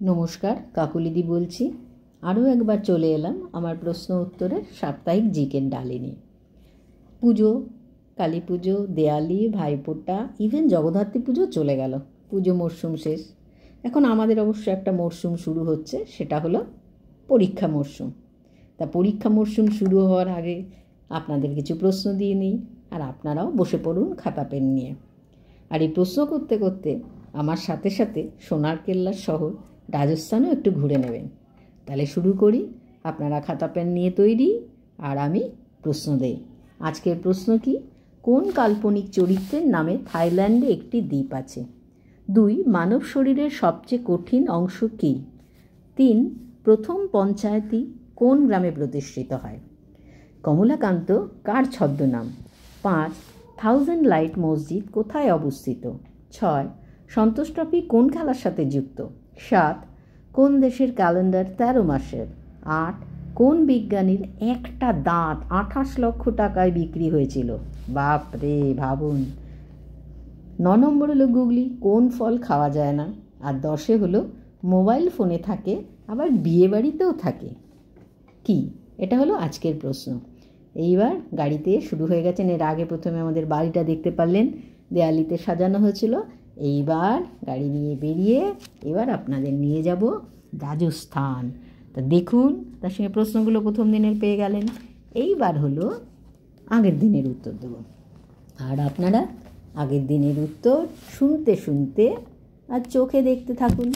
নমস্কার, কাকুলিদি বলছি। আরও একবার চলে এলাম আমার প্রশ্ন উত্তরের সাপ্তাহিক জিকের ডালি নিয়ে। পুজো, কালী পুজো, দেয়ালি, ভাইফোঁটা, ইভেন জগদ্ধাত্রী পুজো চলে গেল। পুজো মরশুম শেষ। এখন আমাদের অবশ্য একটা মরশুম শুরু হচ্ছে, সেটা হলো পরীক্ষা মরশুম। তা পরীক্ষা মরশুম শুরু হওয়ার আগে আপনাদের কিছু প্রশ্ন দিয়ে নিই, আর আপনারাও বসে পড়ুন খাতা পেন নিয়ে। আর এই প্রশ্ন করতে করতে আমার সাথে সাথে সোনার কেল্লার শহর রাজস্থানও একটু ঘুরে নেবেন। তাহলে শুরু করি। আপনারা খাতা পেন নিয়ে তৈরি, আর আমি প্রশ্ন দেই। আজকের প্রশ্ন কি? কোন কাল্পনিক চরিত্রের নামে থাইল্যান্ডে একটি দ্বীপ আছে? 2. মানব শরীরের সবচেয়ে কঠিন অংশ কী? 3. প্রথম পঞ্চায়েতই কোন গ্রামে প্রতিষ্ঠিত হয়? কমলাকান্ত কার ছদ্মনাম? 5. 1000 লাইট মসজিদ কোথায় অবস্থিত? 6. সন্তোষ ট্রফি কোন খেলার সাথে যুক্ত? 7. কোন দেশের ক্যালেন্ডার 13 মাসের? 8. কোন বিজ্ঞানীর একটা দাঁত 28 লক্ষ টাকায় বিক্রি হয়েছিল? বাপরে, ভাবুন। 9 নম্বর হলো গুগলি, কোন ফল খাওয়া যায় না? আর 10 হলো মোবাইল ফোনে থাকে, আবার বিয়ে বাড়িতেও থাকে। কি? এটা হলো আজকের প্রশ্ন। এইবার গাড়িতে শুরু হয়ে গেছেন। এর আগে প্রথমে আমাদের বাড়িটা দেখতে পারলেন, দেয়ালিতে সাজানো হয়েছিল। এইবার গাড়ি নিয়ে বেরিয়ে এবার আপনাদের নিয়ে যাব রাজস্থান। তা দেখুন, তার সঙ্গে প্রশ্নগুলো প্রথম দিনের পেয়ে গেলেন। এইবার হলো আগের দিনের উত্তর দেব, আর আপনারা আগের দিনের উত্তর শুনতে শুনতে আর চোখে দেখতে থাকুন।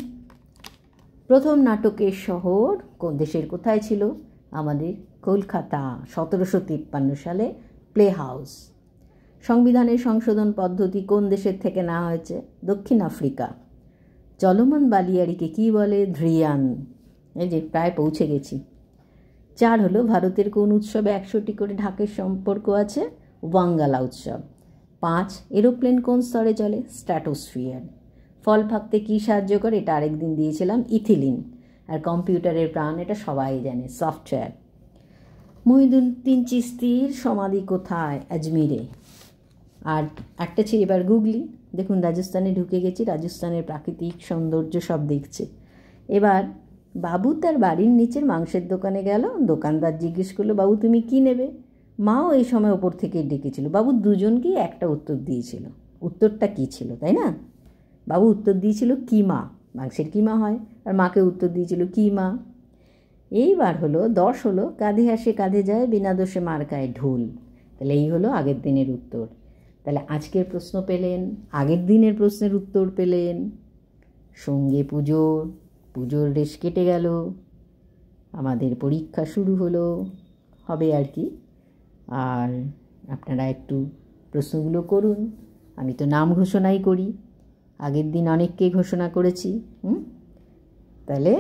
প্রথম নাটকের শহর কোন দেশের কোথায় ছিল? আমাদের কলকাতা, 1753 সালে প্লে হাউস। সংবিধানের সংশোধন পদ্ধতি কোন দেশের থেকে নেওয়া হয়েছে? দক্ষিণ আফ্রিকা। চলমান বালিয়াড়িকে কী বলে? ধ্রিয়ান। এই যে প্রায় পৌঁছে গেছি। 4 হলো ভারতের কোন উৎসবে 100টি করে ঢাকের সম্পর্ক আছে? ওয়াঙ্গালা উৎসব। 5 এরোপ্লেন কোন স্তরে চলে? স্ট্র্যাটোস্ফিয়ার। ফল পাকতে কী সাহায্য করে? এটা আরেকদিন দিয়েছিলাম, ইথিলিন। আর কম্পিউটারের প্রাণ, এটা সবাই জানে, সফটওয়্যার। মহিউদ্দিন চিশতির সমাধি কোথায়? আজমিরে। আর একটা ছিল এবার গুগলি। দেখুন, রাজস্থানে ঢুকে গেছি, রাজস্থানের প্রাকৃতিক সৌন্দর্য সব দেখছে। এবার বাবু তার বাড়ির নিচের মাংসের দোকানে গেল। দোকানদার জিজ্ঞেস করলো, বাবু তুমি কি নেবে? মাও এই সময় ওপর থেকে ডেকেছিল। বাবু দুজনকেই একটা উত্তর দিয়েছিল। উত্তরটা কী ছিল, তাই না? বাবু উত্তর দিয়েছিল কিমা, মাংসের কিমা হয়, আর মাকে উত্তর দিয়েছিল কিমা। এইবার হলো 10 হলো কাঁধে আসে কাঁধে যায়, বিনা দোষে মার খায় ঢোল। তাহলে এই হলো আগের দিনের উত্তর। তাহলে আজকের প্রশ্ন পেলেন, আগের দিনের প্রশ্নের উত্তর পেলেন, সঙ্গে পুজোর রেশ কেটে গেল, আমাদের পরীক্ষা শুরু হবে আর কি। আর আপনারা একটু প্রশ্নগুলো করুন। আমি তো নাম ঘোষণাই করি, আগের দিন অনেককে ঘোষণা করেছি। তাহলে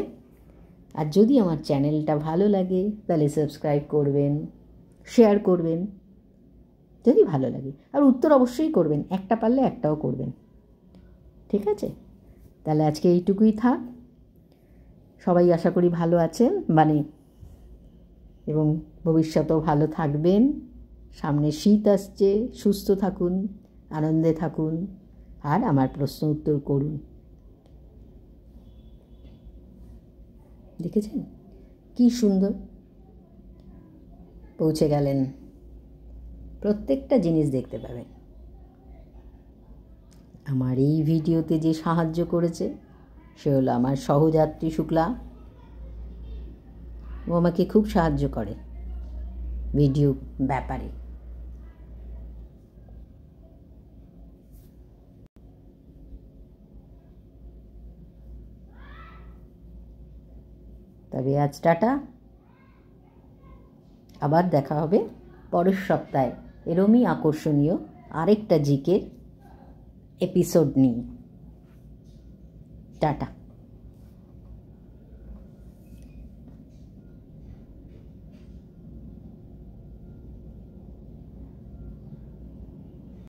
আর যদি আমার চ্যানেলটা ভালো লাগে তাহলে সাবস্ক্রাইব করবেন, শেয়ার করবেন যদি ভালো লাগে, আর উত্তর অবশ্যই করবেন, একটা পারলে একটাও করবেন। ঠিক আছে? তাহলে আজকে এইটুকুই থাক। সবাই আশা করি ভালো আছেন, এবং ভবিষ্যতেও ভালো থাকবেন। সামনে শীত আসছে, সুস্থ থাকুন, আনন্দে থাকুন, আর আমার প্রশ্ন উত্তর করুন। দেখেছেন কি সুন্দর পৌঁছে গেলেন। প্রত্যেকটা জিনিস দেখতে পাবেন। আমার এই ভিডিওতে যে সাহায্য করেছে সে হলো আমার সহযাত্রী শুক্লা। ও আমাকে খুব সাহায্য করে ভিডিও ব্যাপারে। তবে আজ টাটা, আবার দেখা হবে পরের সপ্তাহে এরমই আকর্ষণীয় আরেকটা জিকের এপিসোড নিয়ে। টাটা।